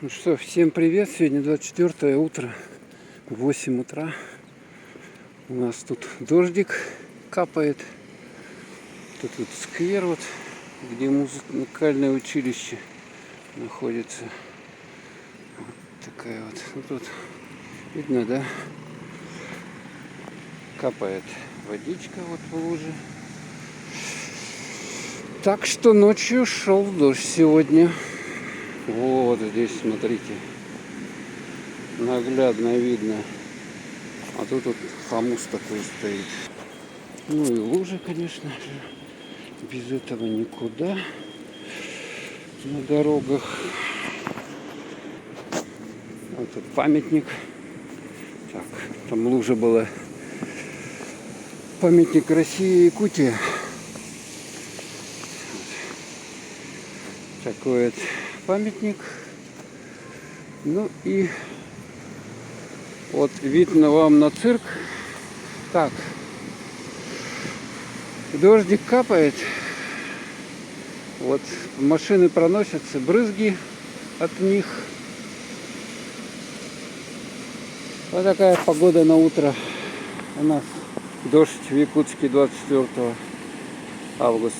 Ну что, всем привет! Сегодня 24 утро, 8 утра. У нас тут дождик капает. Тут вот сквер, вот, где музыкальное училище находится. Вот такая вот. Ну, тут видно, да? Капает водичка вот в луже. Так что ночью шел дождь сегодня. Вот здесь, смотрите, наглядно видно. А тут вот хомус такой стоит. Ну и лужи, конечно же. Без этого никуда. На дорогах. Вот тут памятник. Так, там лужа была. Памятник России и Якутии. Такой вот памятник. Ну и вот видно вам на цирк. Так, дождик капает. Вот машины проносятся, брызги от них. Вот такая погода на утро. У нас дождь в Якутске 24 августа.